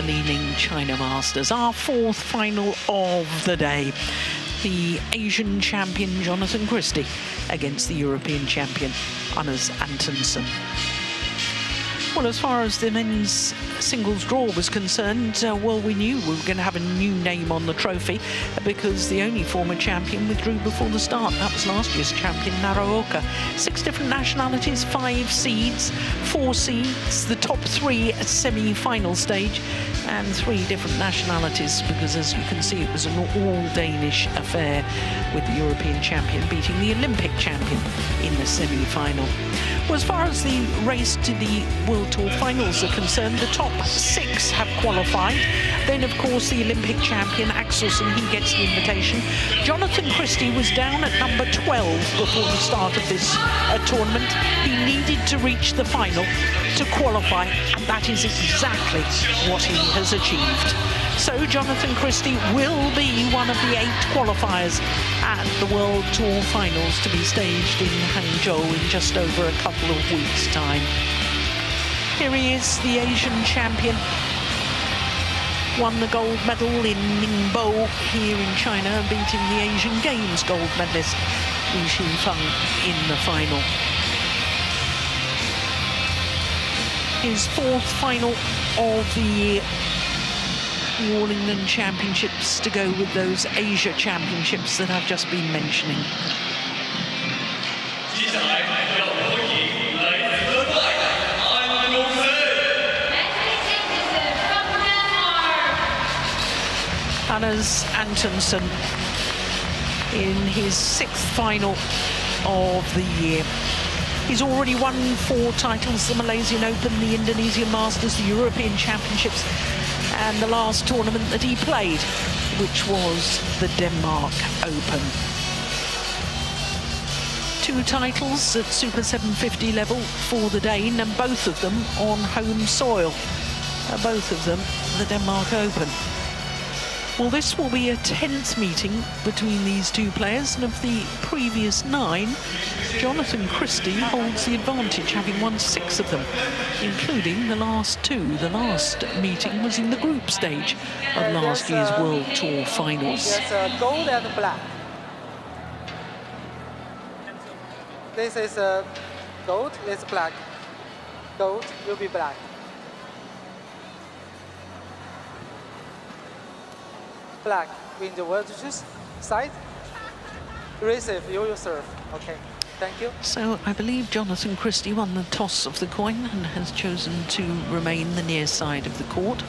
the Li-NING China Masters. Our fourth final of the day. The Asian champion Jonatan Christie against the European champion Antonsen. Well, as far as the men's singles draw was concerned, well, we knew we were going to have a new name on the trophy because the only former champion withdrew before the start. That was last year's champion, Naraoka. 6 different nationalities, 5 seeds, 4 seeds, the top 3 at semi-final stage, and 3 different nationalities because, as you can see, it was an all-Danish affair with the European champion beating the Olympic champion in the semi-final. Well, as far as the race to the World Tour finals are concerned, the top 6 have qualified. Then, of course, the Olympic champion, Antonsen, he gets the invitation. Jonatan Christie was down at number 12 before the start of this tournament. He needed to reach the final to qualify, and that is exactly what he has achieved. So Jonatan Christie will be one of the 8 qualifiers at the World Tour finals to be staged in Hangzhou in just over a couple of weeks' time. Here he is, the Asian champion. Won the gold medal in Ningbo here in China, beating the Asian Games gold medalist Li Xinfeng in the final. His 4th final of the year. All England Championships to go with those Asia Championships that I've just been mentioning. Hannes Antonsen in his 6th final of the year. He's already won 4 titles, the Malaysian Open, the Indonesian Masters, the European Championships, and the last tournament that he played, which was the Denmark Open. 2 titles at Super 750 level for the Dane, and both of them on home soil. Both of them the Denmark Open. Well, this will be a 10th meeting between these 2 players, and of the previous 9, Jonatan Christie holds the advantage, having won 6 of them, including the last 2. The last meeting was in the group stage of last year's World Tour finals. There's gold and black. This is gold, this is black. Gold will be black. Black win the world side. Receive, you will serve. Okay, thank you. So I believe Jonatan Christie won the toss of the coin and has chosen to remain the near side of the court.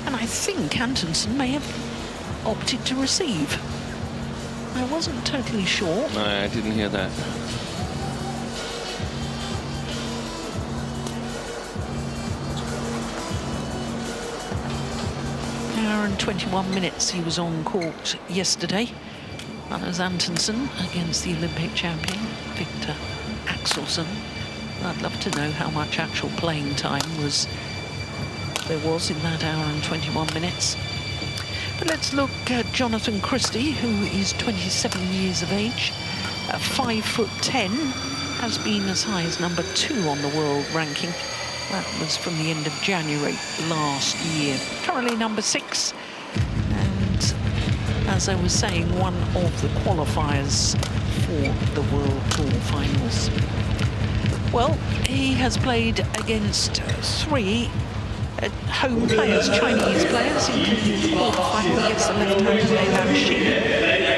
And I think Antonsen may have opted to receive. I wasn't totally sure. No, I didn't hear that. Hour and 21 minutes he was on court yesterday. That was Antonsen against the Olympic champion, Victor Axelsen. I'd love to know how much actual playing time there was in that hour and 21 minutes. But let's look at Jonatan Christie, who is 27 years of age, 5'10", has been as high as number 2 on the world ranking. That was from the end of January last year. Currently number 6, and as I was saying, one of the qualifiers for the World Tour finals. Well, he has played against 3 home players, Chinese players, including the quarterfinal against the left-handed Shi,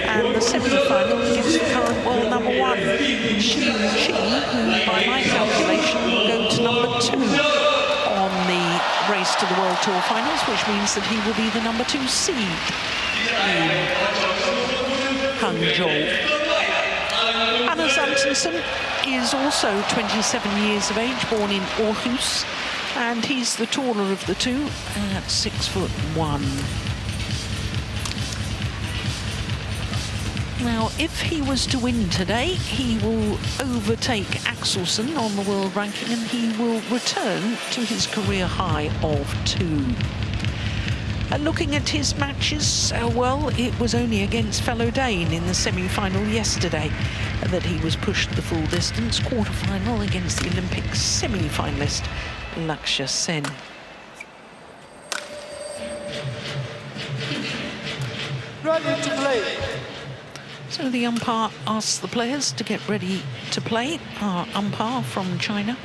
and the semi-final against the current world number 1, Shi, who, by my calculation, will go to number 2 on the race to the World Tour finals, which means that he will be the number 2 seed in Hangzhou. Hannes Antonsen is also 27 years of age, born in Aarhus, and he's the taller of the 2 at 6'1". Now, if he was to win today, he will overtake Axelsen on the world ranking, and he will return to his career high of 2. Looking at his matches, well, it was only against fellow Dane in the semi-final yesterday that he was pushed the full distance. Quarter-final against the Olympic semi-finalist Lakshya Sen. Ready to play. So the umpire asks the players to get ready to play. Our umpire from China,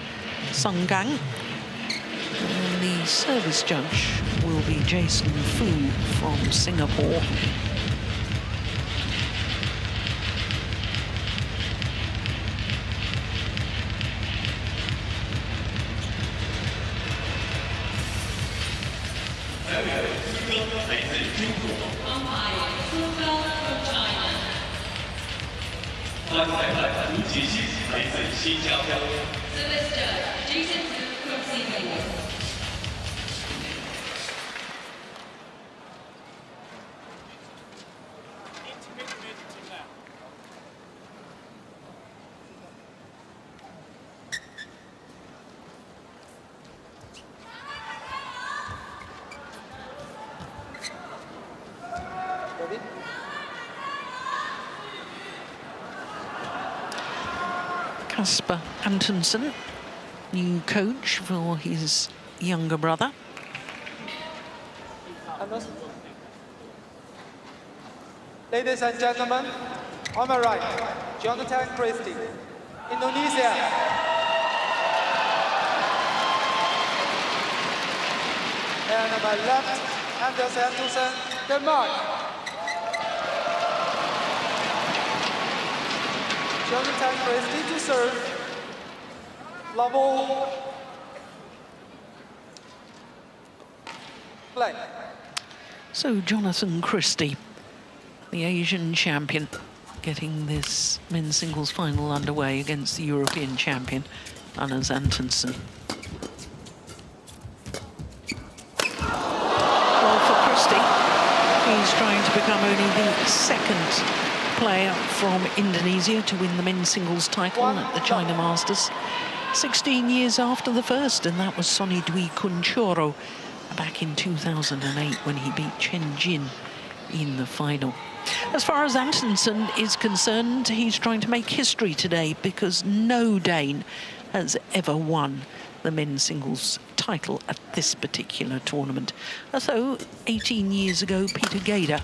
Sung Gang. And the service judge will be Jason Fu from Singapore. Ready? Kasper Antonsen, new coach for his younger brother. Anderson. Ladies and gentlemen, on my right, Jonatan Christie, Indonesia. And on my left, Antonsen, Denmark. Jonatan Christie to serve. Level. Play. So Jonatan Christie, the Asian champion, getting this men's singles final underway against the European champion, Anders Antonsen. Well, for Christie, he's trying to become only the second player from Indonesia to win the men's singles title at the China Masters. 16 years after the first, and that was Sonny Dwi Kunchoro back in 2008 when he beat Chen Jin in the final. As far as Antonsen is concerned, he's trying to make history today because no Dane has ever won the men's singles title at this particular tournament. Although 18 years ago, Peter Gader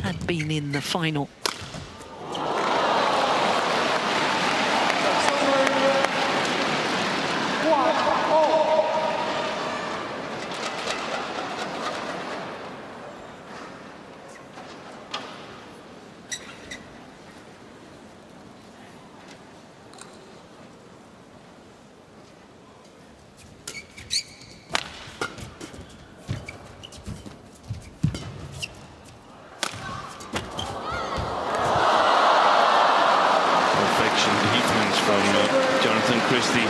had been in the final. Jonatan Christie.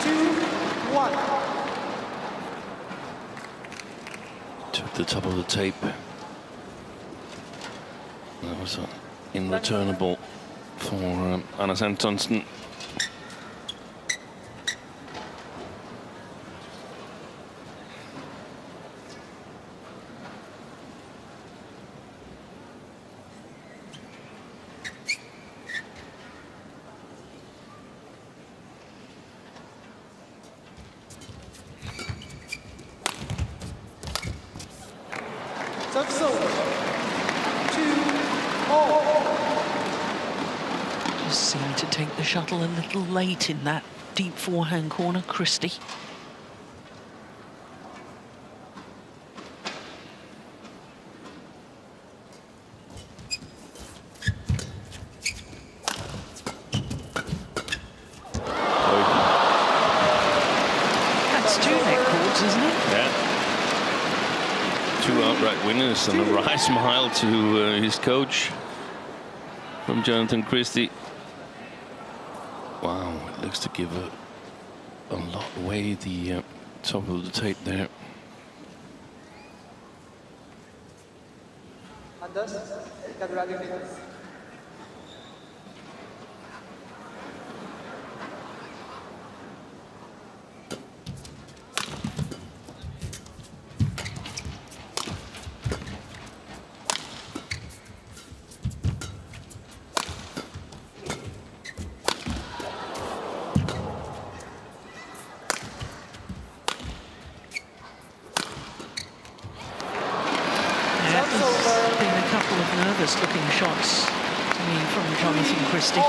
2-1. Took the top of the tape. That was unreturnable for Anders Antonsen. Just seemed to take the shuttle a little late in that deep forehand corner, Christie. That's two net cords, isn't it? Yeah. Two outright winners and a wry smile to his coach from Jonatan Christie. Wow, it looks to give a lot away, the top of the tape there. Anders, get ready, please. dangerous looking shots to me from Jonatan Christie.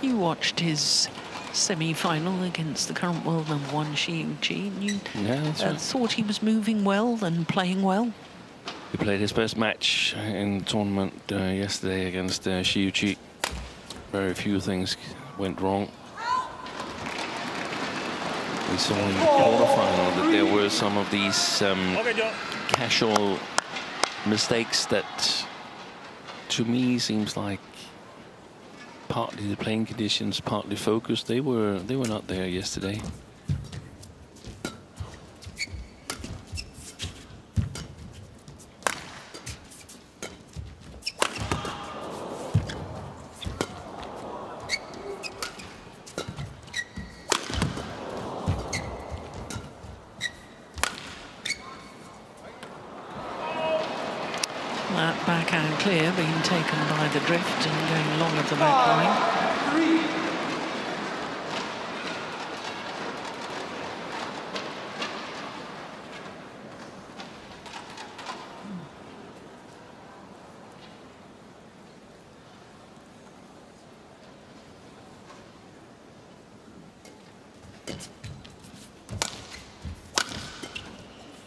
You watched his semi-final against the current world #1 Xu Qi, and you thought he was moving well and playing well. He played his best match in the tournament yesterday against Xu Qi. Very few things went wrong. We saw in the quarterfinal that there were some of these casual mistakes that, to me, seems like partly the playing conditions, partly focus. They were not there yesterday. That backhand clear being taken by the drift and going long of the back line.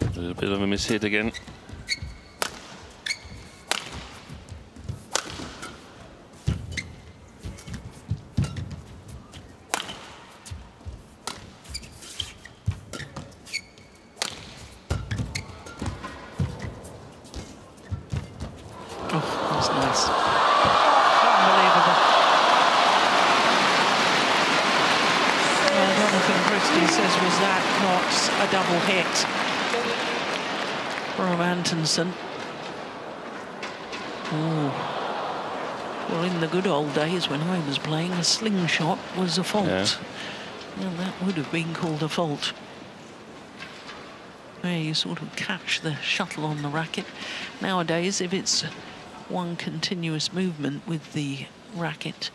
A little bit of a miss hit again. Double hit from Antonsen. Oh, well, in the good old days when I was playing, a slingshot was a fault. Well, that would have been called a fault. Where you sort of catch the shuttle on the racket. Nowadays, if it's one continuous movement with the racket,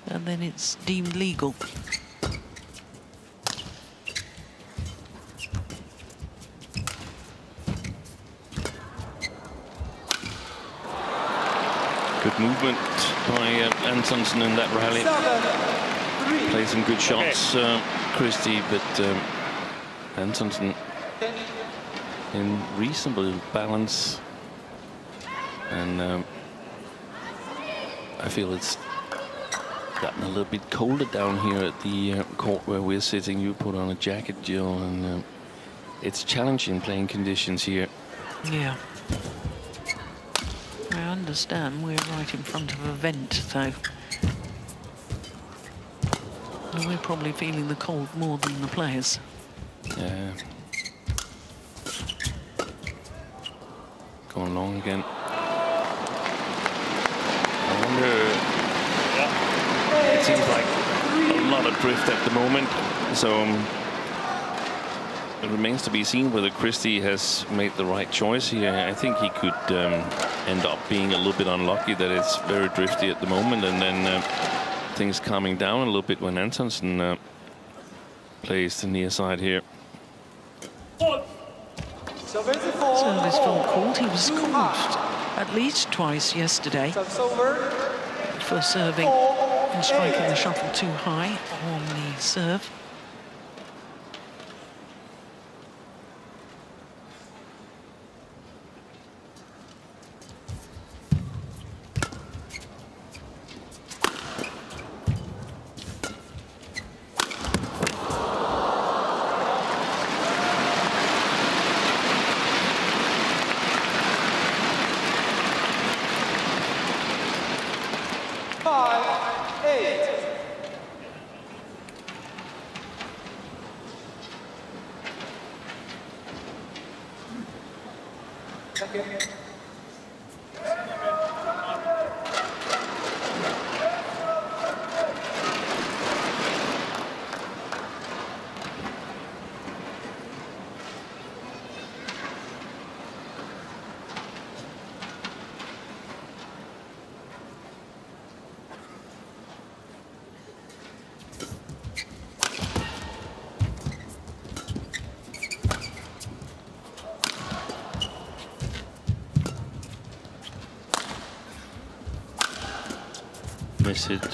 then it's deemed legal. Good movement by Antonsen in that rally. Played some good shots, Christie, but Antonsen in reasonable balance. And I feel it's gotten a little bit colder down here at the court where we're sitting. You put on a jacket, Jill, and it's challenging playing conditions here. Yeah. I understand we're right in front of a vent, though. And we're probably feeling the cold more than the players. Yeah. Going long again. I wonder... It seems like a lot of drift at the moment, so it remains to be seen whether Christie has made the right choice here. I think he could end up being a little bit unlucky that it's very drifty at the moment, and then things calming down a little bit when Antonsen plays the near side here. Service fault called. He was called at least twice yesterday for serving and striking the shuttle too high on the serve. miss it.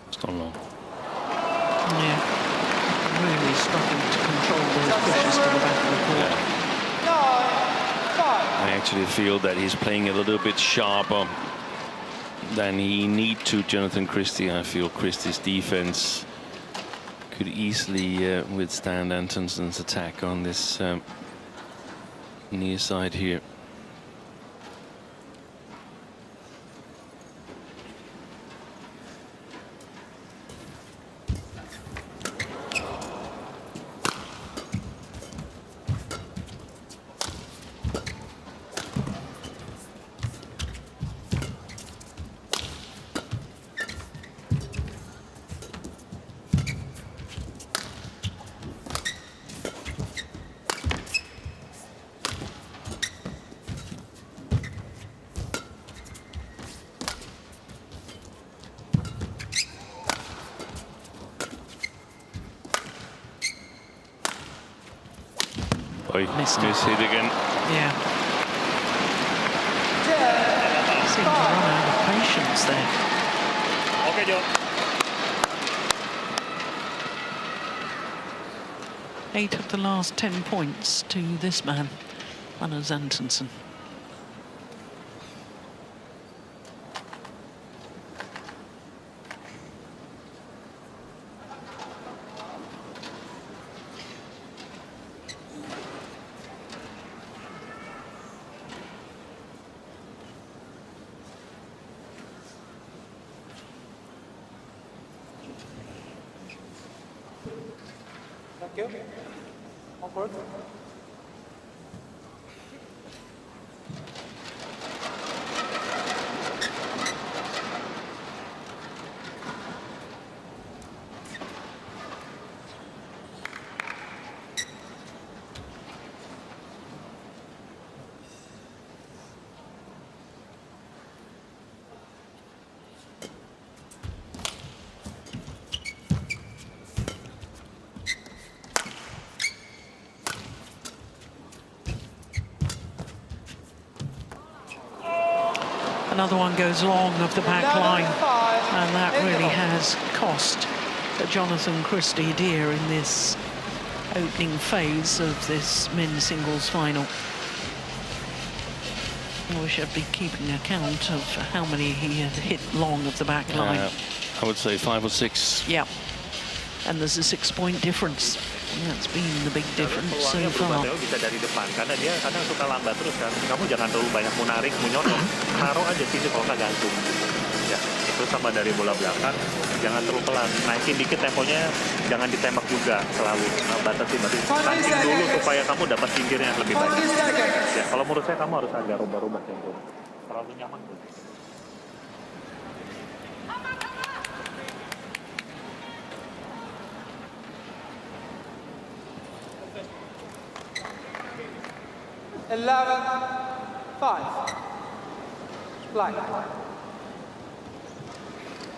It's not long. Yeah, really struggling to control those pushes to the back of the court. I actually feel that he's playing a little bit sharper than he need to, Jonatan Christie. I feel Christie's defense could easily withstand Antonsen's attack on this near side here. Miss hit again. Yeah. Seemed to run out of patience there. Okay, Joe. 8 of the last 10 points to this man, Anders Antonsen. Thank you. On court. Another one goes long of the back line, and that really has cost Jonatan Christie dear in this opening phase of this men's singles final. We should be keeping account of how many he had hit long of the back line. I would say 5 or 6. Yeah, and there's a 6-point difference. That's been the big difference so far. Bisa dari depan karena dia kadang suka lambat terus kan. Kamu jangan terlalu banyak menarik, menyodok. Taruh aja sini kalau nggak gantung. Ya, terus sama dari bola belakang jangan terlalu pelan. Naikin dikit temponya, jangan ditembak juga selalu. Batasin tanding dulu supaya kamu dapat singgirnya lebih banyak. Ya, kalau menurut saya kamu harus agak rubah-rubah tempo. Terlalu nyaman tuh.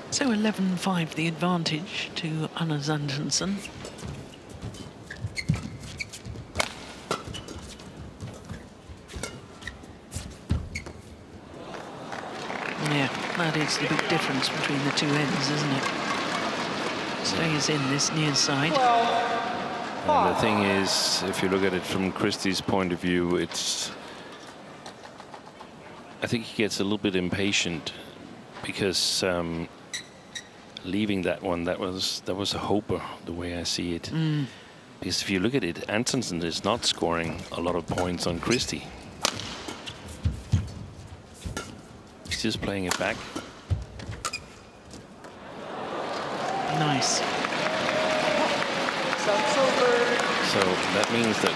So 11-5 the advantage to Anders Antonsen. Yeah, that is the big difference between the two ends, isn't it? Stays in this near side. And the thing is, if you look at it from Christie's point of view, I think he gets a little bit impatient because leaving that one, that was a hoper, the way I see it. Because if you look at it, Antonsen is not scoring a lot of points on Christie. He's just playing it back. Nice. So that means that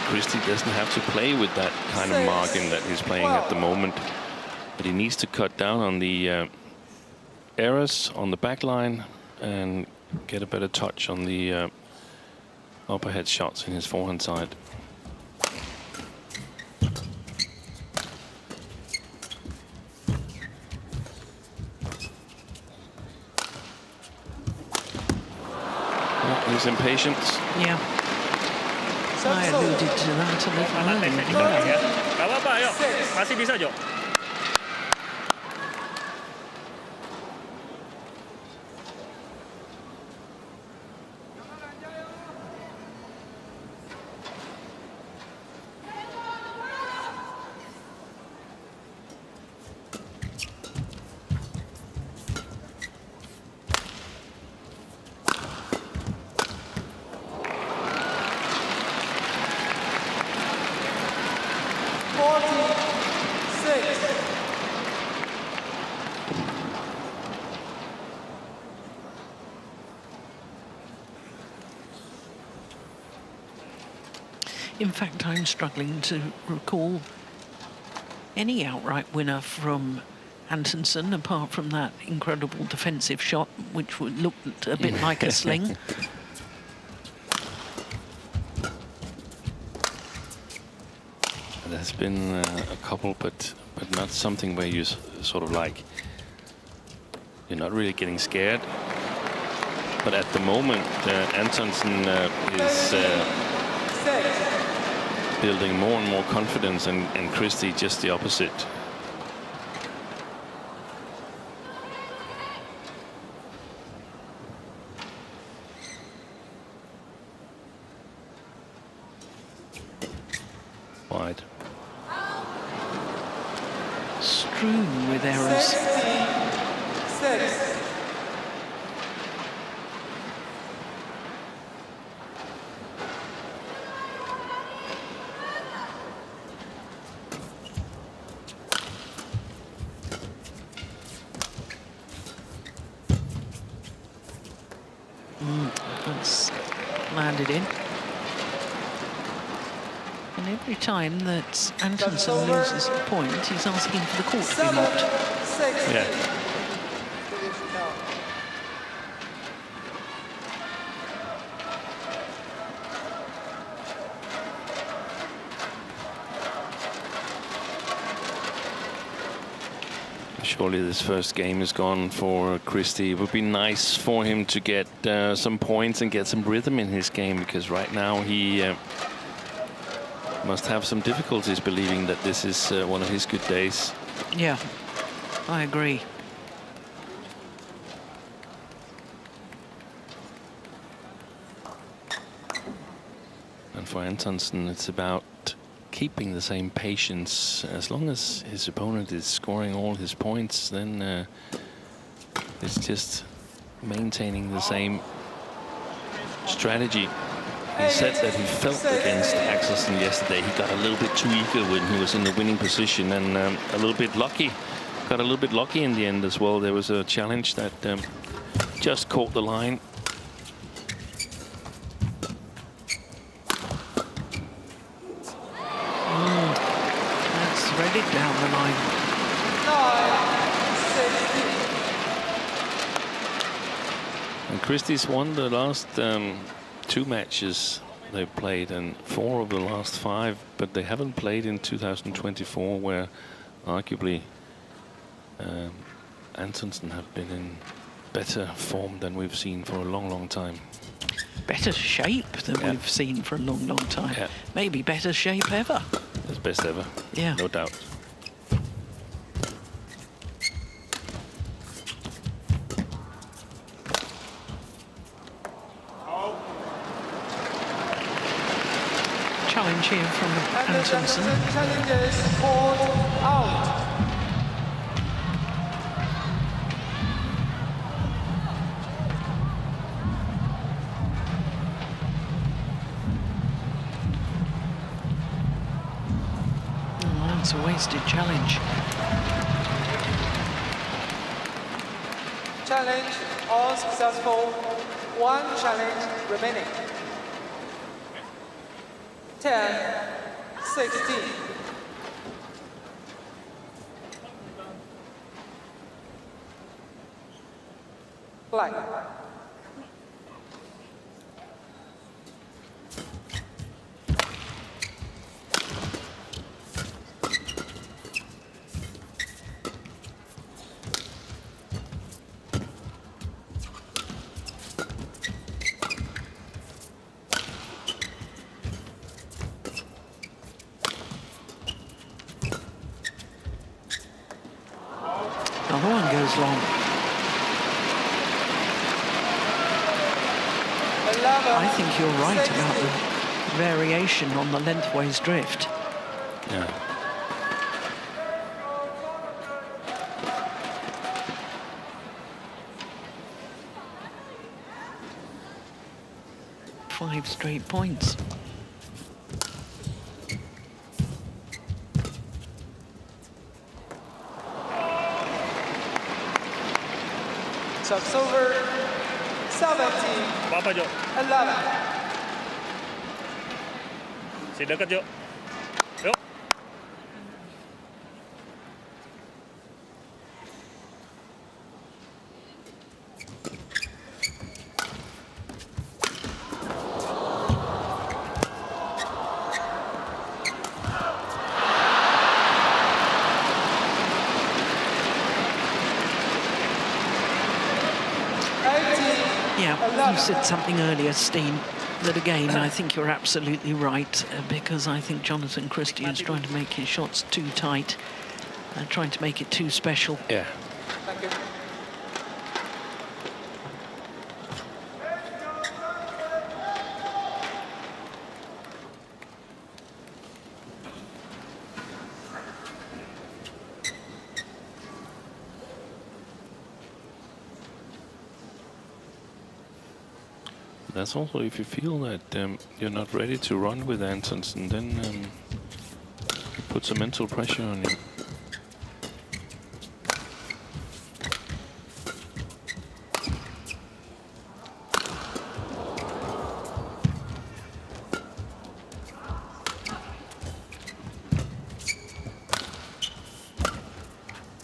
Christie doesn't have to play with that kind of margin that he's playing at the moment. But he needs to cut down on the errors on the back line and get a better touch on the upperhead shots in his forehand side. His impatience. Yeah. I alluded to that a little Anak earlier. teknik belakang ya. Gak apa-apa, ayo. Masih bisa, Jo. In fact, I'm struggling to recall any outright winner from Antonsen, apart from that incredible defensive shot, which looked a bit like a sling. There's been a couple, but not something where you sort of like, you're not really getting scared. But at the moment, Antonsen is building more and more confidence, and Christie just the opposite. Wide. Strewn with errors. That's landed in. And every time that Antonsen loses a point, he's asking for the court to be mopped. Yeah. Surely this first game is gone for Christie. It would be nice for him to get some points and get some rhythm in his game, because right now he must have some difficulties believing that this is one of his good days. Yeah, I agree. And for Antonsen, it's about keeping the same patience. As long as his opponent is scoring all his points, then it's just maintaining the same strategy. He said that he felt against Axelsen yesterday. He got a little bit too eager when he was in the winning position, and a little bit lucky. Got a little bit lucky in the end as well. There was a challenge that just caught the line. That's threaded down the line. And Christie's won the last 2 matches they've played, and 4 of the last 5, but they haven't played in 2024, where arguably Antonsen have been in better form than we've seen for a long, long time. Better shape than we've seen for a long, long time. Yeah. Maybe better shape ever. It's best ever. Yeah. No doubt. Challenge here from Antonsen. Challenges called out. That's a wasted challenge. Challenge all successful. 1 challenge remaining. 10, 16. Black. as long. 11. I think you're right about the variation on the lengthways drift. Yeah. Five straight points. Jumps over 17. Apa Jo? 11. Si dekat Jo. Yuk. Yeah, you said something earlier, Steen, that again, I think you're absolutely right, because I think Jonatan Christie is trying to make his shots too tight, trying to make it too special. Yeah. Thank you. That's also if you feel that you're not ready to run with Antonsen, then put some mental pressure on you.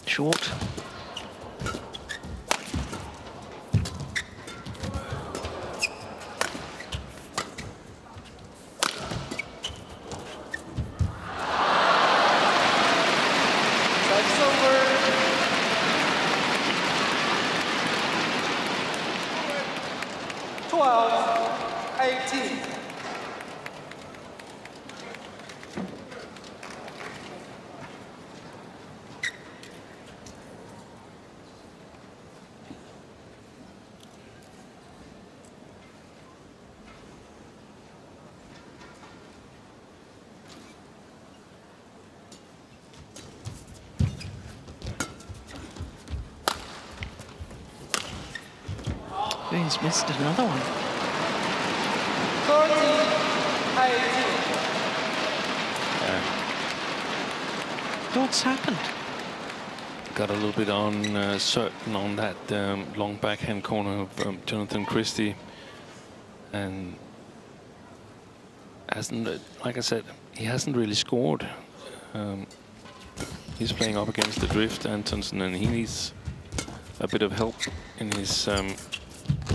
Short. Jumps over 12. 18. He's missed another one. 13. 18. What's happened? Got a little bit on certain on that long backhand corner of Jonatan Christie, and hasn't, like I said, he hasn't really scored. He's playing up against the drift, Antonsen, and he needs a bit of help in his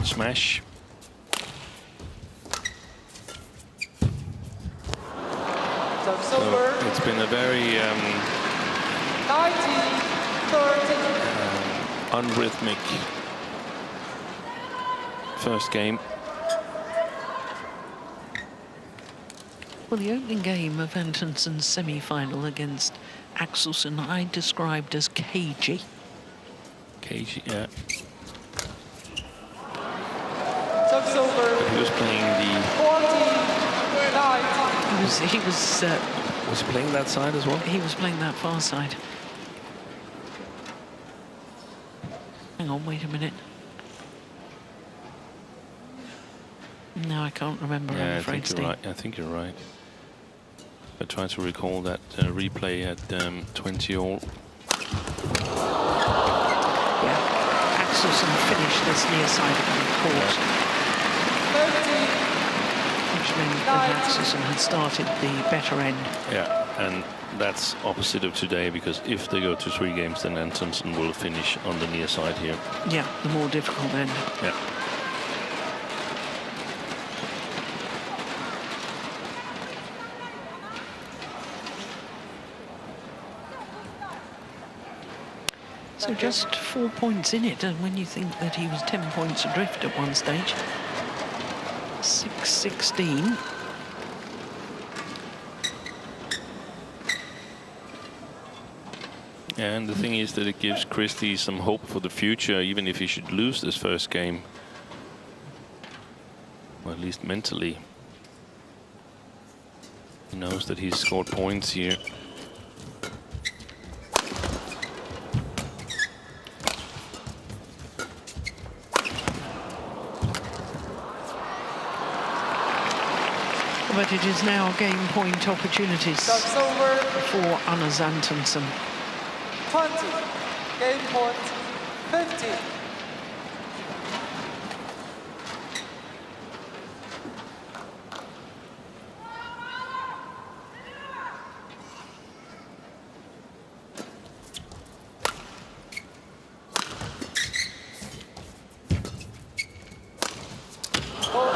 smash. Jumps over So it's been a very 19. 13. unrhythmic first game. Well, the opening game of Antonsen's semi-final against Axelsen I described as cagey. Cagey, yeah. Jumps over But he was playing the. 14. 19. Was he playing that side as well? He was playing that far side. Hang on, wait a minute. No, I can't remember. Yeah, I'm I afraid, think Steve. you're right. I think you're right. I tried to recall that replay at 20-all. Yeah, Axelsen finished this near side of the court, 13. which meant that Axelsen had started the better end. Yeah, and that's opposite of today, because if they go to 3 games, then Antonsen will finish on the near side here. Yeah, the more difficult end. Yeah. So just 4 points in it, and when you think that he was 10 points adrift at one stage. 6-16. And the thing is that it gives Christie some hope for the future, even if he should lose this first game. Or at least mentally. He knows that he's scored points here. But it is now game point opportunities for Anders Antonsen. 20, game point 50.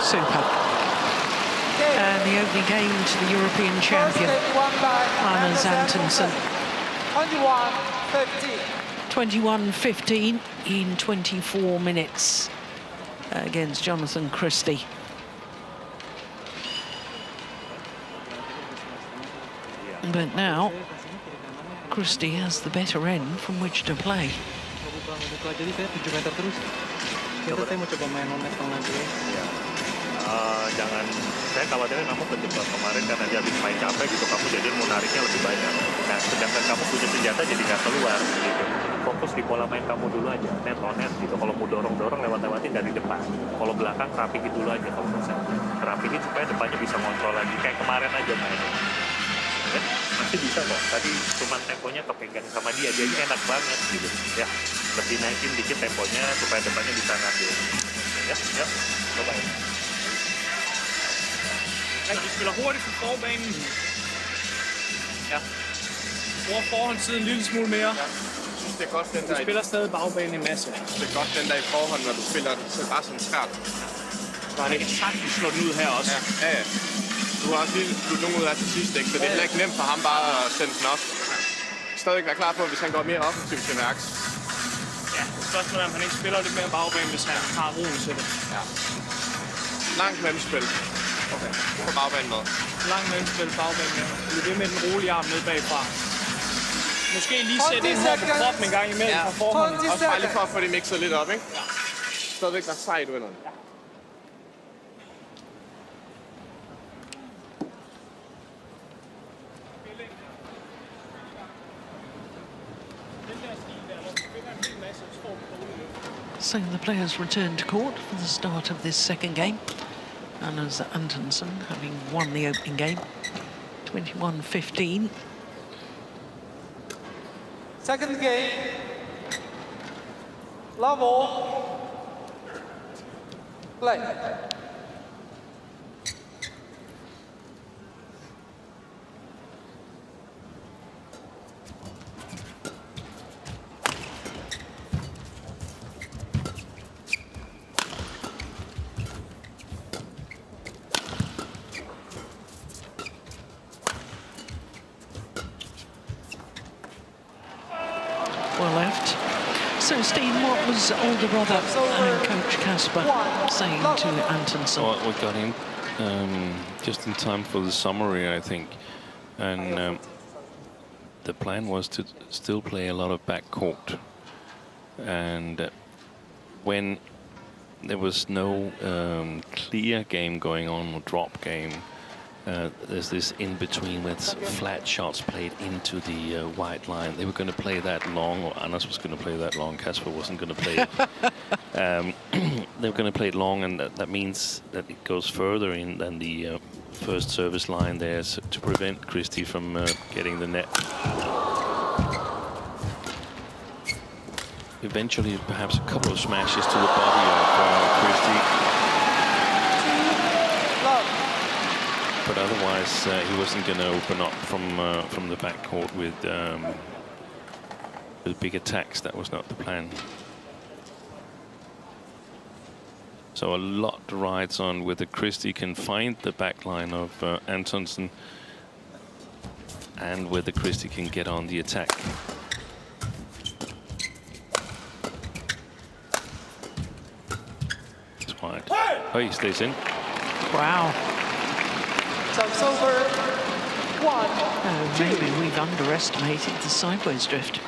Super. And the opening game to the European champion, Anders Antonsen. 21-15 in 24 minutes against Jonatan Christie. But now, Christie has the better end from which to play. Jangan, saya khawatirnya kamu kejebak kemarin karena dia habis main capek gitu, kamu jadi mau nariknya lebih banyak. Nah, sedangkan kamu punya senjata jadi nggak keluar gitu. Fokus di pola main kamu dulu aja, net on net gitu. Kalau mau dorong-dorong lewat-lewatin dari depan. Kalau belakang rapihin dulu aja kalau bisa. Rapihin supaya depannya bisa ngontrol lagi. Kayak kemarin aja mainnya. Ya, masih bisa kok. Tadi cuma temponya kepegang sama dia, dia enak banget gitu. Ya, lebih naikin dikit temponya supaya depannya bisa ngambil. Ya, coba ya. Vi spiller hurtigt på forbanen. Ja. Bruger forhåndssiden en lille smule mere. Ja. Jeg synes, det er godt, den Vi der... spiller stadig bagbanen en masse. Det er godt, den der i forhånd, når du spiller så bare sådan svært. Så har det sagtens slået den ud her også. Ja. Du har også lige slået nogen ud af til sidst, ikke? Så det er heller ikke nemt for ham bare at sende den op. Stadig være klar på, hvis han går mere offensivt til værks. Ja, spørgsmålet er, om han ikke spiller lidt mere bagbanen, hvis han har roen til det. Ja. Langt mellemspil. Okay, på bagbanen med. Langt mellemspil, bagbanen med. Bliv ved med den rolige arm ned bagfra. Måske lige sætte ind her på kroppen en gang imellem fra forhånden. Også bare lige for at få det mixet lidt op, ikke? Ja. Stadigvæk være sejt vinderen. Ja. So the players return to court for the start of this second game. Anders Antonsen having won the opening game, 21-15. Second game, love all, play. Well left. So, Steve, what was older brother and coach Casper saying to Antonsen? Well, we got in just in time for the summary, I think. And the plan was to still play a lot of backcourt. And when there was no clear game going on, or drop game, there's this in-between with flat shots played into the white line. They were going to play that long, or Anders was going to play that long. Casper wasn't going to play it. They were going to play it long, and that means that it goes further in than the first service line there, so to prevent Christie from getting the net. Eventually, perhaps a couple of smashes to the body of Christie. But otherwise, he wasn't going to open up from the backcourt with big attacks. That was not the plan. So a lot rides on whether Christie can find the backline of Antonsen, and whether Christie can get on the attack. It's wide. Oh, he stays in. Wow. Jumps over. 1, 2. Maybe we've underestimated the sideways drift.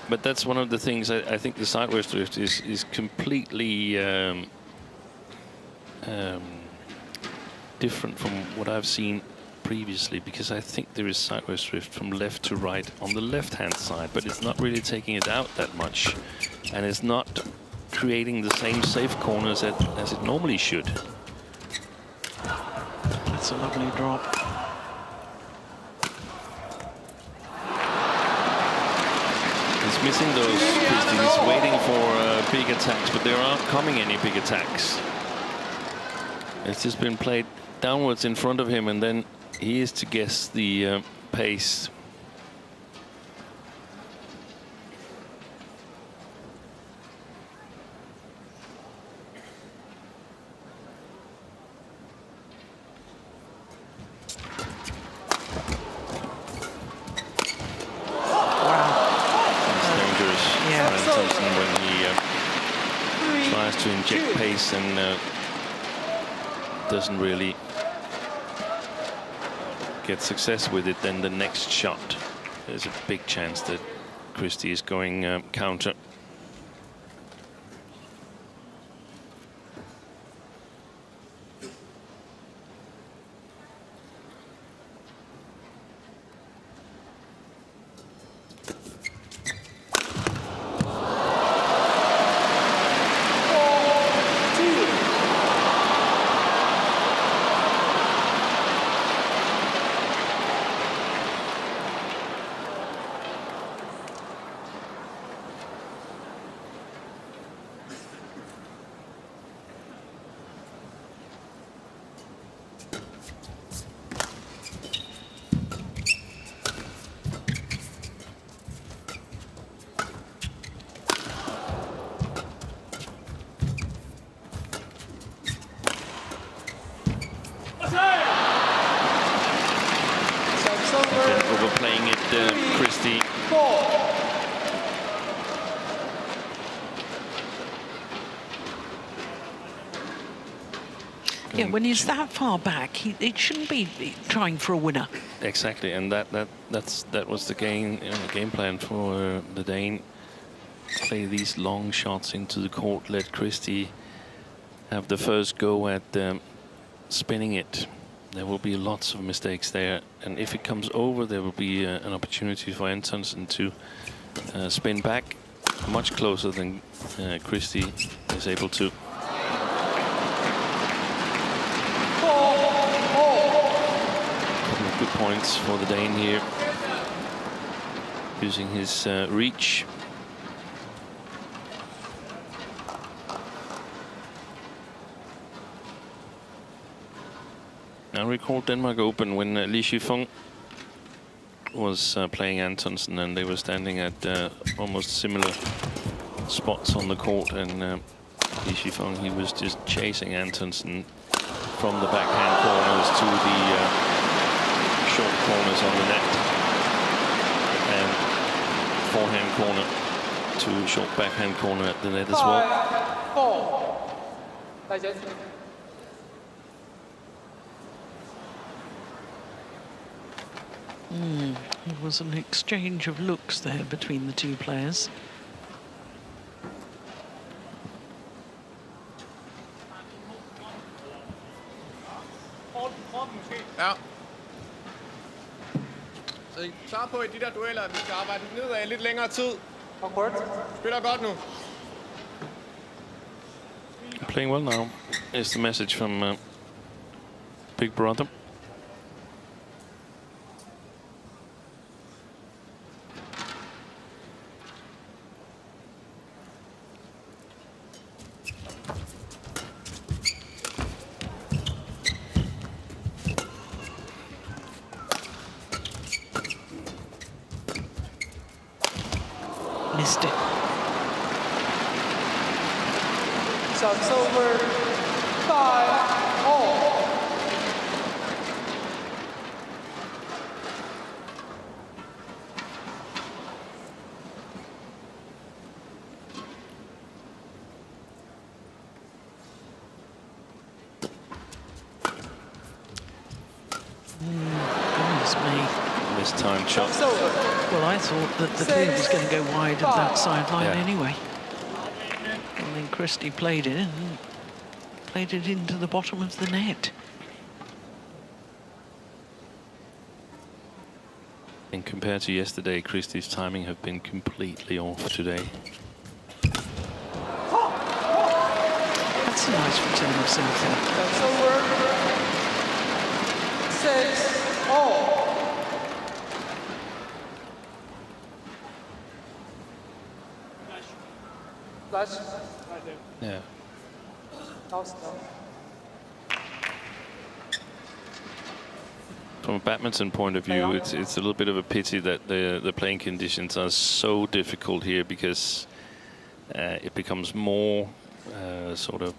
But that's one of the things. I think the sideways drift is completely different from what I've seen previously, because I think there is sideways drift from left to right on the left-hand side, but it's not really taking it out that much, and it's not creating the same safe corners as it normally should. That's a lovely drop. He's missing those. He's waiting for big attacks, but there aren't coming any big attacks. It's just been played downwards in front of him, and then he is to guess the pace. To inject pace and doesn't really get success with it, then the next shot, there's a big chance that Christie is going counter. Overplaying it, Christie. Yeah, when he's that far back, it shouldn't be trying for a winner. Exactly, and that was the game plan for the Dane. Play these long shots into the court, let Christie have the first go at spinning it. There will be lots of mistakes there, and if it comes over, there will be an opportunity for Antonsen to spin back much closer than Christie is able to. Couple of good points for the Dane here, using his reach. I recall Denmark Open when Li Shifeng was playing Antonsen, and they were standing at almost similar spots on the court, and Li Shifeng, he was just chasing Antonsen from the backhand corners to the short corners on the net, and forehand corner to short backhand corner at the net as well. 5-4. There was an exchange of looks there between the two players. Ja. Så I klar på i de der dueller, at vi skal arbejde nedad lidt længere tid. Spiller godt nu. Playing well now is the message from Big Brother. Missed it. Shots over 5-all. Goodness me. mistimed shot. Well, I thought that the clear was going to go wide of that sideline anyway. And then Christie played it and played it into the bottom of the net. And compared to yesterday, Christie's timing have been completely off today. That's a nice return of something. That's over. 6-all. Flash. Yeah. From a badminton point of view, it's a little bit of a pity that the playing conditions are so difficult here, because it becomes more sort of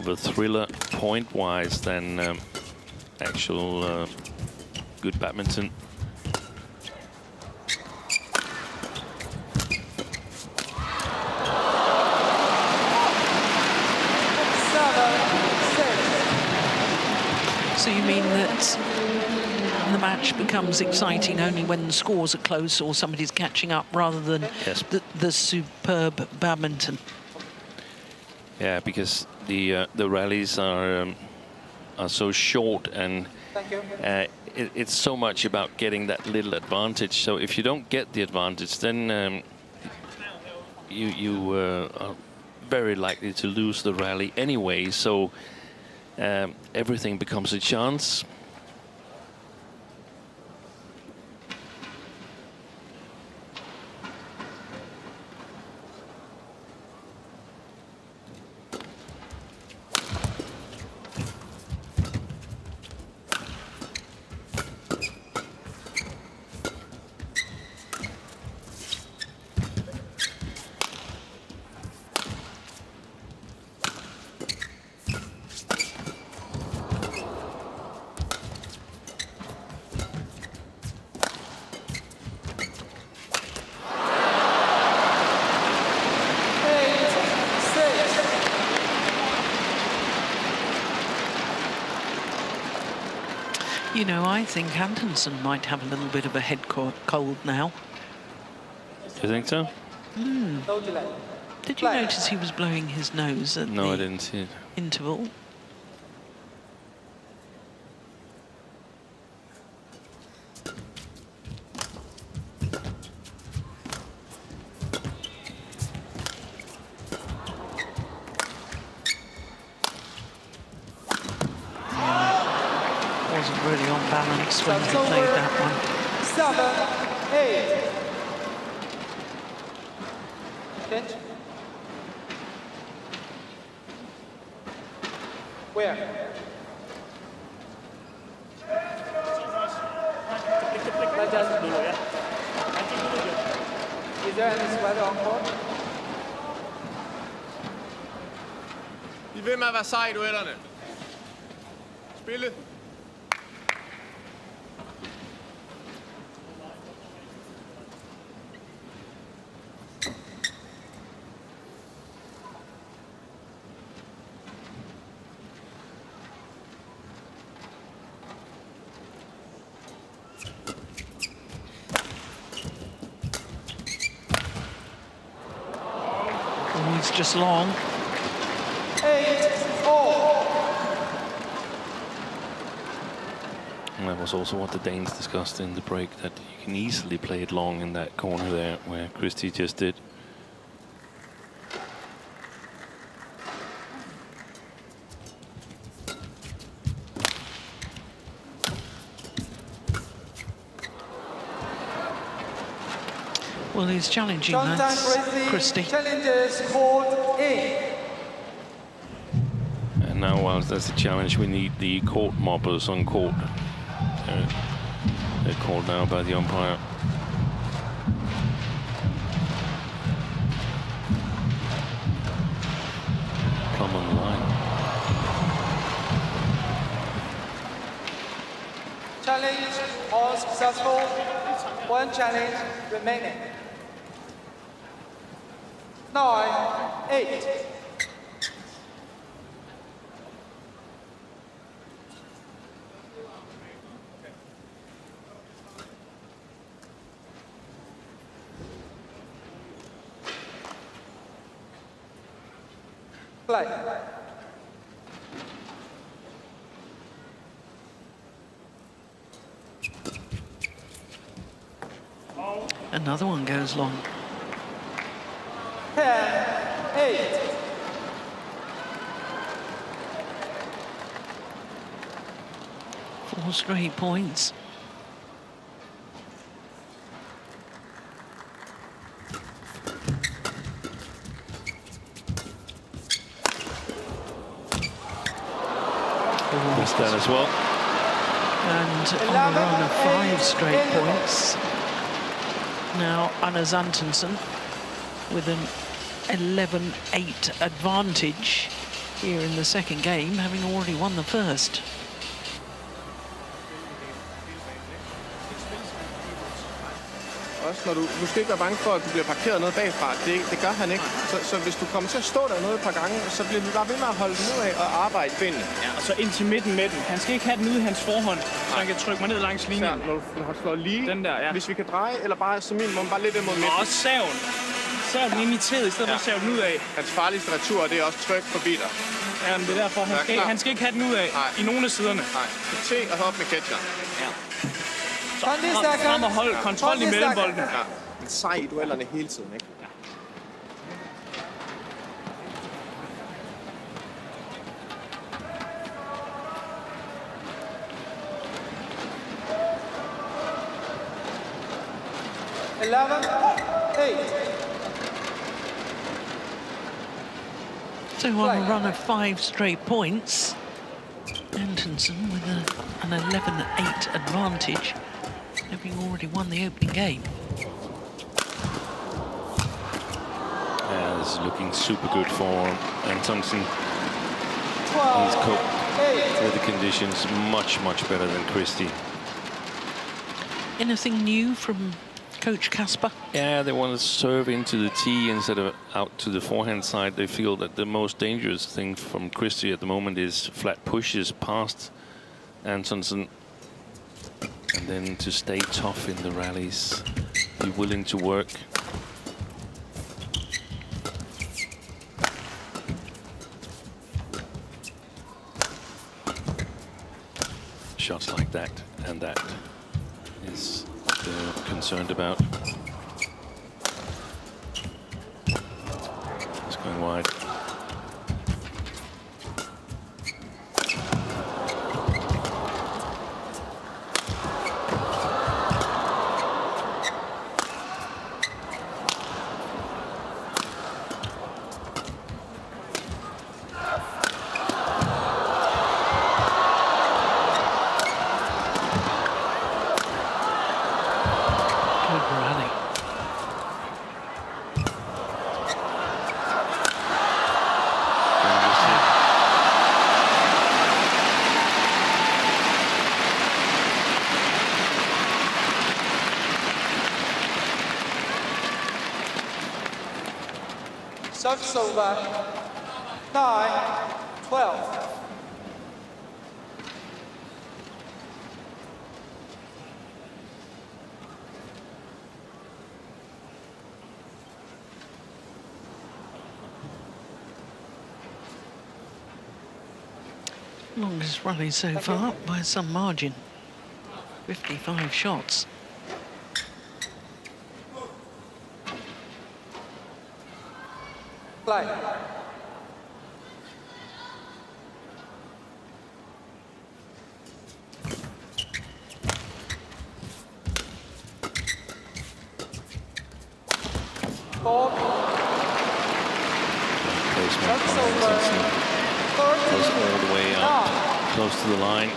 a thriller point-wise than actual good badminton. So you mean that the match becomes exciting only when the scores are close or somebody's catching up, rather than the superb badminton? Yeah, because the rallies are so short, and it's so much about getting that little advantage. So if you don't get the advantage, then you are very likely to lose the rally anyway. So everything becomes a chance. You know, I think Antonsen might have a little bit of a head cold now. You think so? Did you notice he was blowing his nose at No, I didn't see it. Interval? Wasn't really on balance when he played that one. 7-8. Change. Where? Is there any sweater on court? I ved med at være sej i duellerne. Spille. It's just long. 8-all. And that was also what the Danes discussed in the break, that you can easily play it long in that corner there, where Christie just did. Well, he's challenging Jonatan Christie. Challenges court in. And now, whilst that's the challenge, we need the court mobbers on court. They're called now by the umpire. Plumb on the line. Challenge all successful. One challenge remaining. 9-8. Play. Another one goes long. 10-8. 4 straight points. Missed that as well. And on a run of 5 straight points. Now Anders Antonsen with an 11-8 advantage here in the second game, having already won the first. Også når du skal ikke være bange for, at du bliver parkeret noget bagfra. Det gør han ikke. Så hvis du kommer til at stå dernede et par gange, så bliver vi bare ved med at holde den ud af og arbejde benene. Ja, og så ind til midten med den. Han skal ikke have den ude i hans forhånd, så han kan trykke mig ned langs linjen. Når du slår lige, den der, ja. Hvis vi kan dreje, eller bare som minimum bare lidt imod midten. Og også saven. Saven ind i tæet, i stedet for at save den ud af. Hans farligste retur, det er også tryk forbi dig. Ja, men det er derfor, han skal ikke have den ud af i nogle af siderne. Nej, T og hop med catcher. Ja. Så frem og hold kontrol i mellembolden. Ja. En sej i duellerne hele tiden, ikke? Ja. So on a run of 5 straight points, Antonsen with an 11-8 advantage, having already won the opening game. Yeah, this is looking super good for Antonsen. He's coped with the conditions much better than Christie. Anything new from Coach Kasper? Yeah, they want to serve into the tee instead of out to the forehand side. They feel that the most dangerous thing from Christie at the moment is flat pushes past Antonsen, and then to stay tough in the rallies, be willing to work. Shots like that and that is what they're concerned about. It's going wide. Service over. 9-12. Longest rally so far by some margin. 55 shots. Play. Four. Placement goes all the way up, close to the line.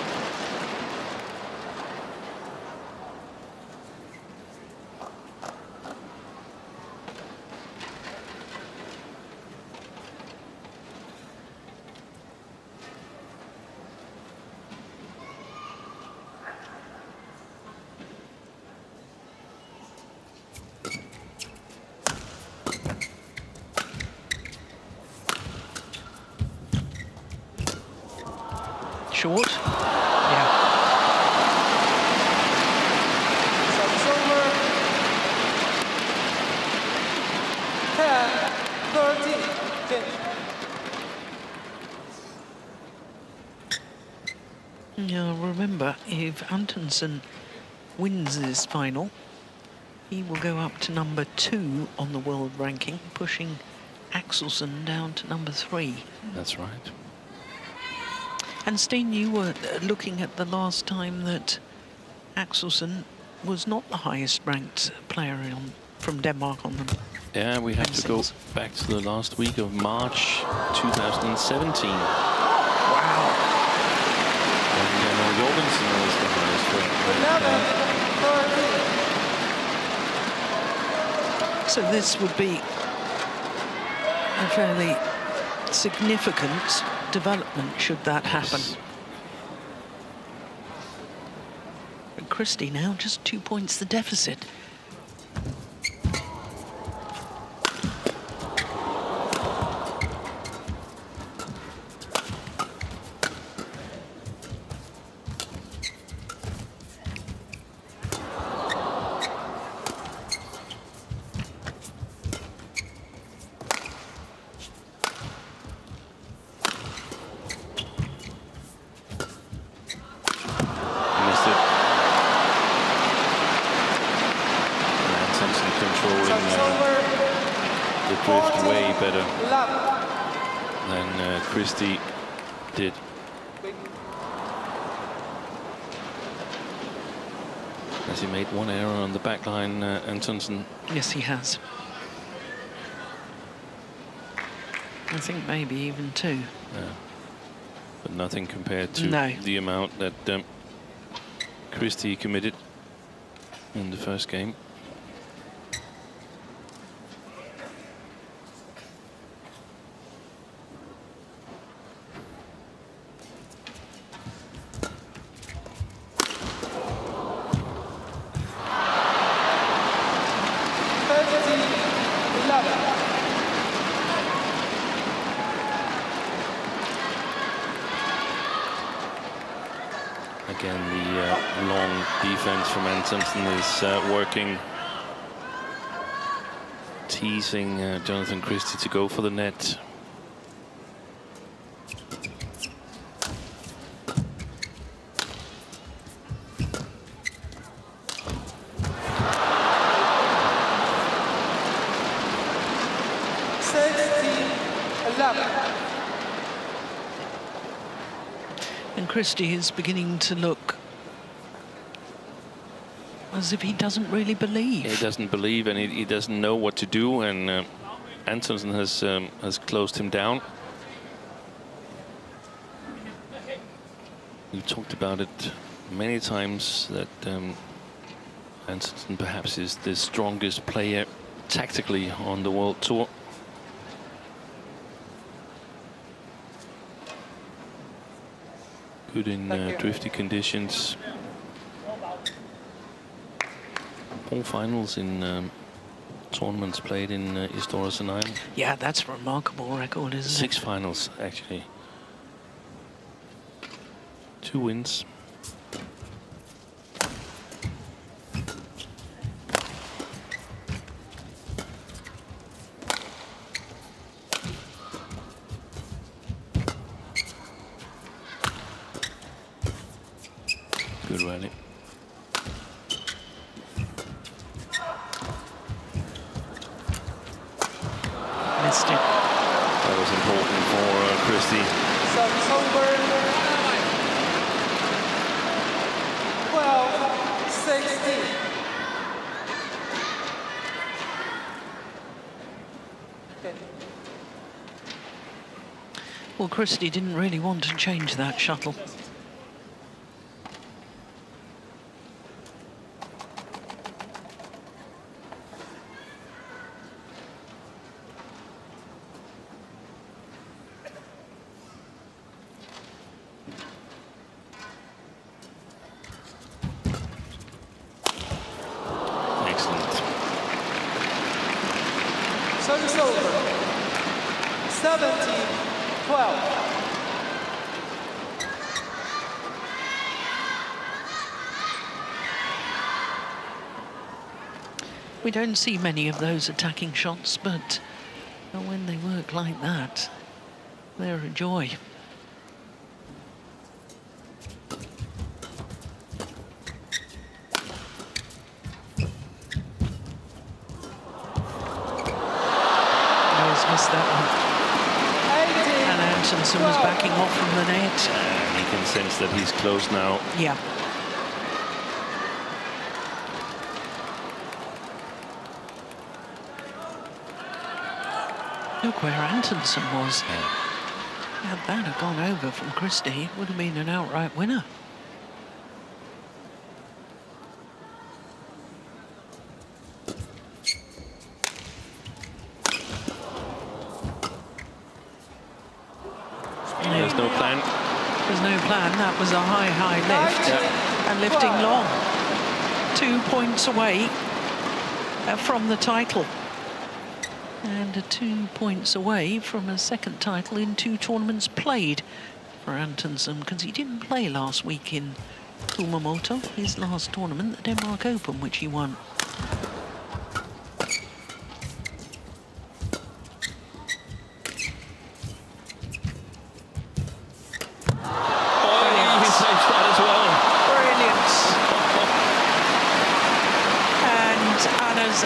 Short. Yeah. Service over. 10-13. Finish. if Antonsen wins this final, he will go up to number 2 on the world ranking, pushing Axelsen down to number 3. That's right. And Steen, you were looking at the last time that Axelsen was not the highest ranked player from Denmark on the Yeah, we have to go back to the last week of March 2017. Wow. And Jorgensen was the highest ranked. So this would be a fairly significant development should that happen. Yes. But Christie now just 2 points the deficit. Christie did. Has he made one error on the back line, Antonsen? Yes, he has. I think maybe even 2. Yeah. But nothing compared to the amount that Christie committed in the first game. Again, the long defense from Antonsen is working, teasing Jonatan Christie to go for the net. And Christie is beginning to look as if he doesn't really believe. He doesn't believe, and he doesn't know what to do. And Antonsen has closed him down. We've talked about it many times that Antonsen perhaps is the strongest player tactically on the World Tour. Good in drifty conditions. 4 finals in tournaments played in Historische Nine. Yeah, that's a remarkable record, isn't it? 6 finals, actually. 2 wins. Good rally. Missed it. That was important for Christie. Service over. 12-16. Okay. Well, Christie didn't really want to change that shuttle. Service over. 17-12. We don't see many of those attacking shots, but when they work like that, they're a joy. Antonsen was backing off from the net. And he can sense that he's close now. Yeah. Look where Antonsen was. Had that have gone over from Christie, it would have been an outright winner. There's no plan. There's no plan. That was a high, high lift. And lifting long. 2 points away from the title. And 2 points away from a second title in 2 tournaments played for Antonsen, because he didn't play last week in Kumamoto, his last tournament, the Denmark Open, which he won.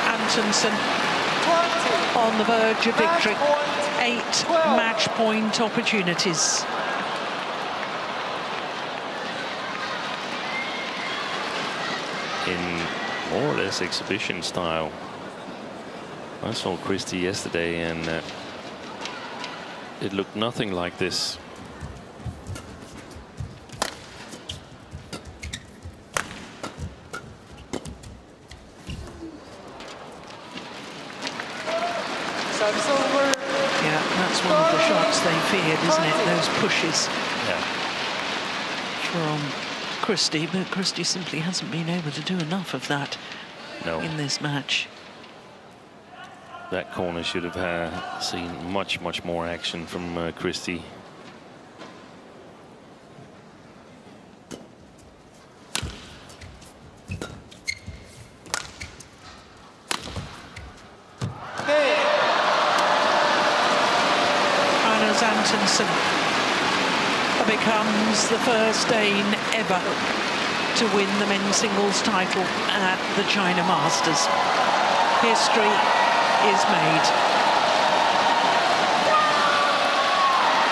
Antonsen on the verge of victory. 8 match point opportunities. In more or less exhibition style. I saw Christie yesterday and it looked nothing like this. Yeah, that's one of the shots they feared, isn't it? Those pushes from Christie, but Christie simply hasn't been able to do enough of that in this match. That corner should have seen much more action from Christie. Antonsen becomes the first Dane ever to win the men's singles title at the China Masters. History is made.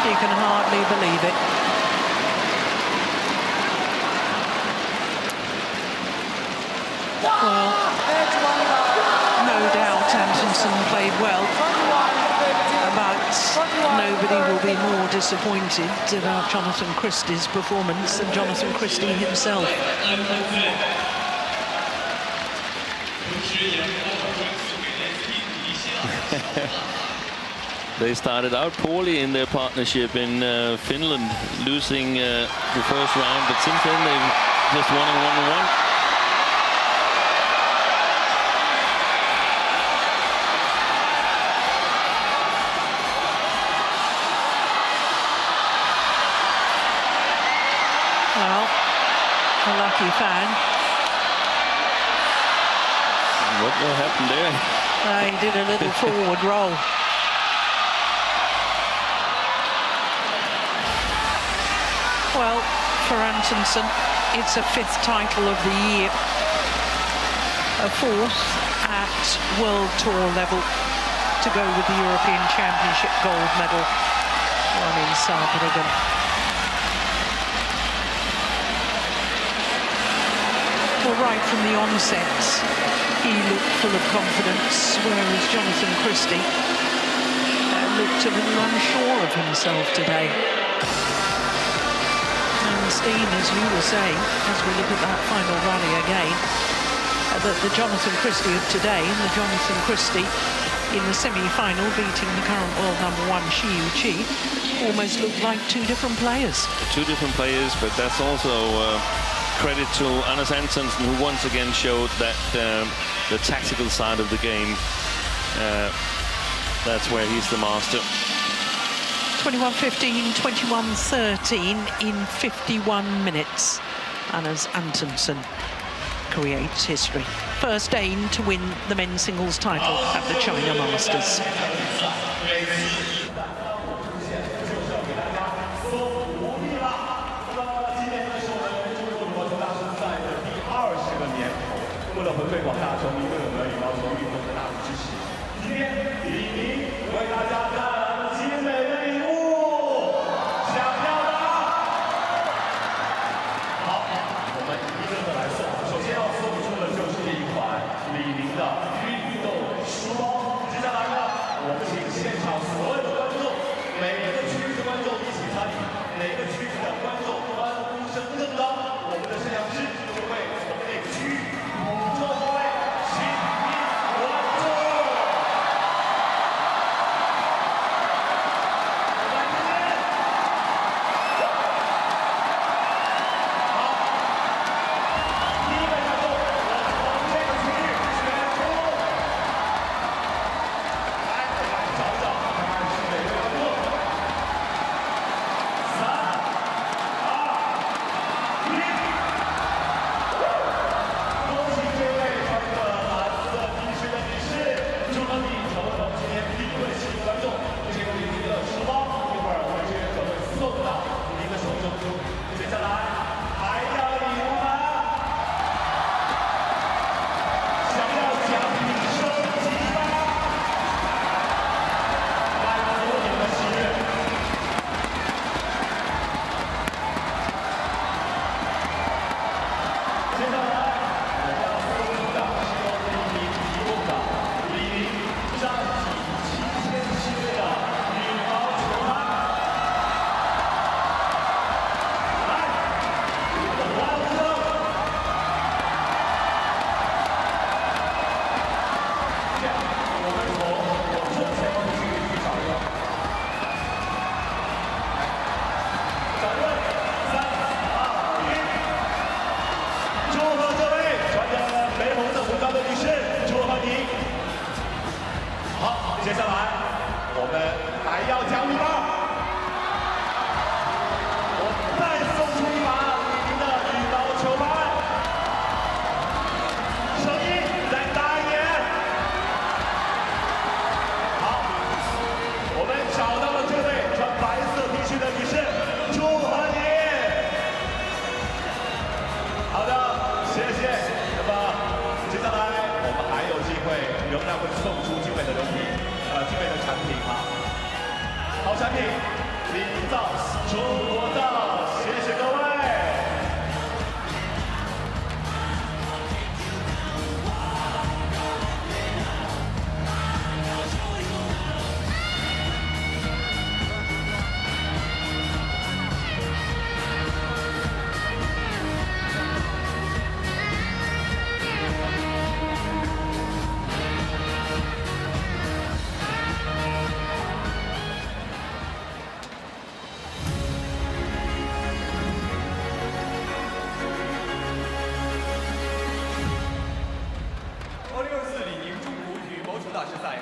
You can hardly believe it. Well, no doubt Antonsen played well, but nobody will be more disappointed about Jonatan Christie's performance than Jonatan Christie himself. They started out poorly in their partnership in Finland, losing the first round, but since then they've just won and won and won. Well, a lucky fan. What happened there? He did a little forward roll. Well, for Antonsen, it's a 5th title of the year, a 4th at World Tour level, to go with the European Championship gold medal won in Sudirman. Well, right from the onset, he looked full of confidence, whereas Jonatan Christie looked a little unsure of himself today. And Steen, as you were saying, as we look at that final rally again, that the Jonatan Christie of today and the Jonatan Christie in the semi-final beating the current world #1 Shi Yuqi almost looked like 2 different players. 2 different players, but that's also credit to Anders Antonsen, who once again showed that the tactical side of the game, that's where he's the master. 21-15, 21-13 in 51 minutes. Anders Antonsen creates history. First Dane to win the men's singles title at the China Masters.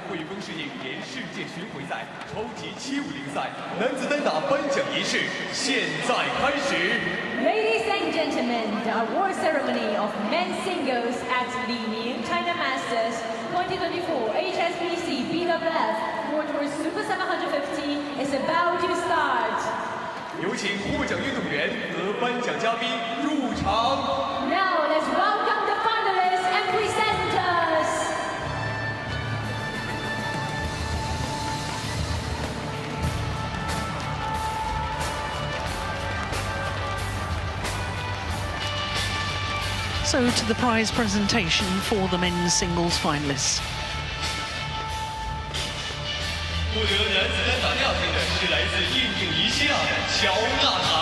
汇丰世业语言世界巡回赛超级750赛男子单打颁奖仪式现在开始。Ladies and gentlemen, the award ceremony of men's singles at LI-NING China Masters 2024 HSBC BWF World Tour Super 750 is about to start. 有请获奖运动员和颁奖嘉宾入场。Now let's welcome the finalists and presenters. So to the prize presentation for the men's singles finalists. 获得男子单打亚军的是来自印度尼西亚的乔纳坦。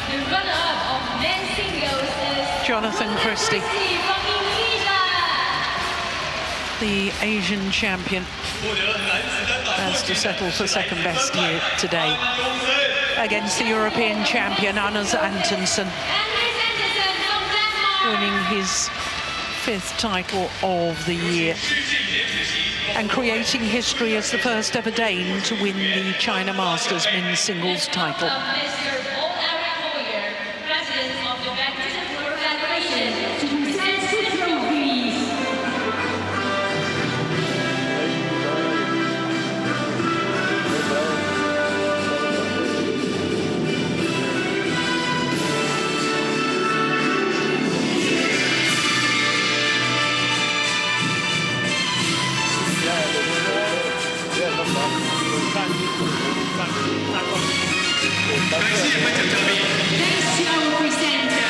The runner-up of men's singles is Jonatan Christie, from Indonesia. the Asian champion, 获得男子单打 has to settle for second best here today against the European champion Antonsen, winning his 5th title of the year and creating history as the first ever Dane to win the China Masters men's singles title. President of the Badminton World Federation, to present the trophies. Thanks to our presenter.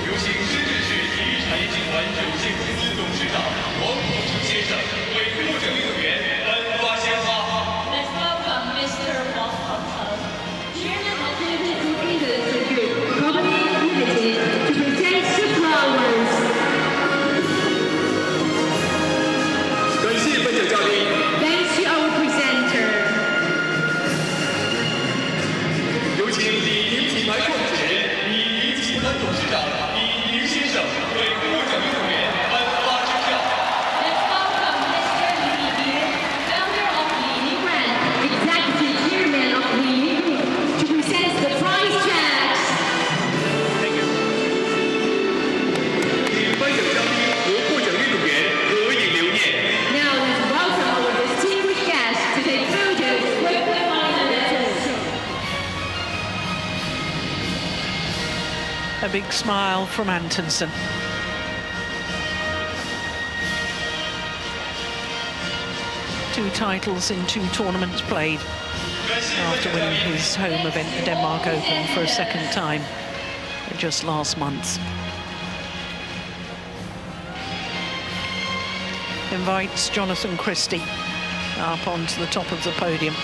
有请深圳市体育产业集团有限公司董事长王鹏程先生为获奖运动员颁发鲜花。 Let's welcome Mr. Wang Hongteng, Chairman of the BWF Unlimited, to present the flowers. 感谢颁奖嘉宾。 Thanks to our presenter. 有请李宁品牌创始人、李宁集团董事长李宁先生为获奖运动员颁发支票。 Let's welcome Mr. Li Ning, founder of Li-Ning brand, executive chairman of Li-Ning Group, to present the prize checks. 请颁奖嘉宾和获奖运动员合影留念。 Now let's welcome our distinguished guests to take photos with the finalists. A big smile from Antonsen. Two titles in 2 tournaments played after winning his home event, the Denmark Open, for a second time just last month. Invites Jonatan Christie up onto the top of the podium.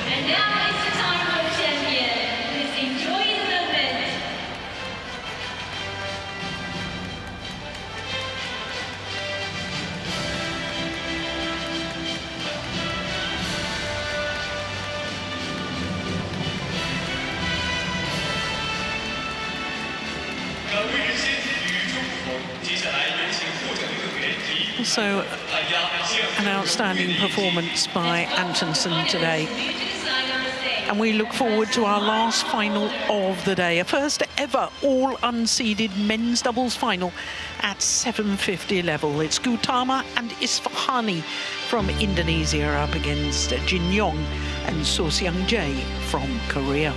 And now it's the time of the champion. Let's enjoy the moment. So, an outstanding performance by Antonsen today. And we look forward to our last final of the day, a first ever all unseeded men's doubles final at 750 level. It's Gautama and Isfahani from Indonesia up against Jin Yong and So Seung Jae from Korea.